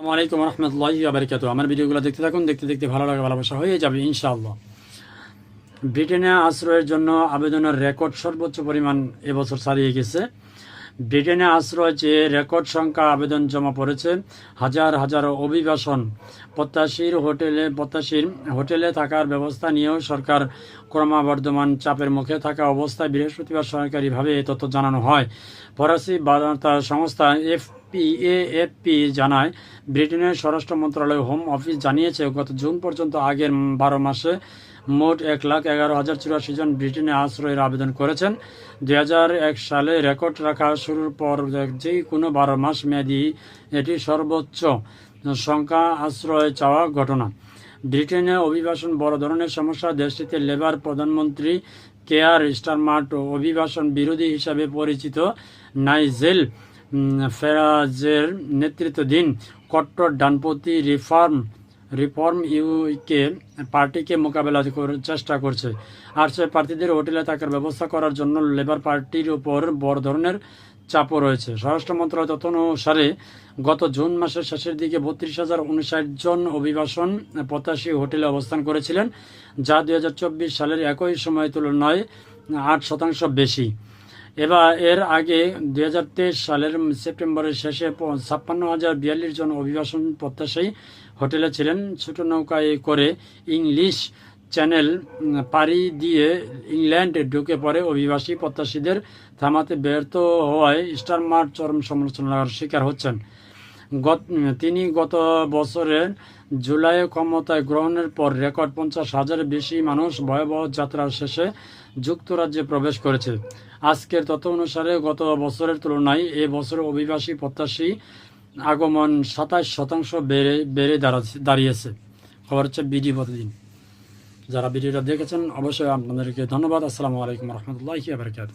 আসসালামু আলাইকুম রহমতুল্লাহি ওয়া বারাকাতুহু। আমার ভিডিওগুলো দেখতে থাকুন, দেখতে দেখতে ভালো লাগে, ভালোবাসা হয়ে যাবে ইনশাআল্লাহ। ব্রিটেনে আশ্রয়ের জন্য আবেদনের রেকর্ড সর্বোচ্চ পরিমাণ এবছর ছাড়িয়ে গেছে। ব্রিটেনে আশ্রয় চেয়ে রেকর্ড সংখ্যা আবেদন জমা পড়েছে। হাজার হাজার অভিবাসন প্রত্যাশীর হোটেলে থাকার ব্যবস্থা নিয়েও সরকার ক্রমবর্ধমান চাপের মুখে থাকা অবস্থায় বৃহস্পতিবার সরকারিভাবে এ তথ্য জানানো হয়। ফরাসি বার্তা সংস্থা এএফপি জানায়, ব্রিটেনের স্বরাষ্ট্র মন্ত্রণালয় হোম অফিস জানিয়েছে, গত জুন পর্যন্ত আগের 12 মাসে মোট 1,11,084 জন ব্রিটেনে আশ্রয়ের আবেদন করেছেন। 2001 সালে রেকর্ড রাখা শুরুর পর যে কোনো 12 মাস মেয়াদী এটি সর্বোচ্চ সংখ্যা আশ্রয় চাওয়া ঘটনা। ব্রিটেনে অভিবাসন বড় ধরনের সমস্যা। দেশটিতে লেবার প্রধানমন্ত্রী কেয়ার স্টারমার অভিবাসন বিরোধী হিসাবে পরিচিত নাইজেল ফেরাজের নেতৃত্বাধীন কট্টর ডানপন্থী রিফর্ম ইউকে পার্টিকে মোকাবেলা চেষ্টা করছে। আর সে প্রার্থীদের হোটেলে থাকার ব্যবস্থা করার জন্য লেবার পার্টির উপর বড় ধরনের চাপও রয়েছে। স্বরাষ্ট্র মন্ত্রণালয় তথ্য অনুসারে গত জুন মাসের শেষের দিকে 32,059 জন অভিবাসন প্রত্যাশী হোটেলে অবস্থান করেছিলেন, যা 2024 সালের একই সময়ের তুলনায় 8% বেশি। এর আগে 2023 সালের সেপ্টেম্বরের শেষে 56,042 জন অভিবাসন প্রত্যাশী হোটেলে ছিলেন। ছোট নৌকায় করে ইংলিশ চ্যানেল পাড়ি দিয়ে ইংল্যান্ডে ঢুকে পড়ে অভিবাসী প্রত্যাশীদের থামাতে ব্যর্থ হওয়ায় স্টারমার চরম সমালোচনার শিকার হচ্ছেন। তিনি গত বছরের জুলাইয়ে ক্ষমতায় গ্রহণের পর রেকর্ড 50,000-এর বেশি মানুষ ভয়াবহ যাত্রার শেষে যুক্তরাজ্যে প্রবেশ করেছে। আজকের তথ্য অনুসারে গত বছরের তুলনায় এ বছর অভিবাসী প্রত্যাশী আগমন 27% বেড়ে দাঁড়িয়েছে। খবর হচ্ছে বিডি প্রতিদিন। যারা ভিডিওটা দেখেছেন অবশ্যই আপনাদেরকে ধন্যবাদ। আসসালামু আলাইকুম রহমতুল্লাহি ওয়া বারাকাতুহু।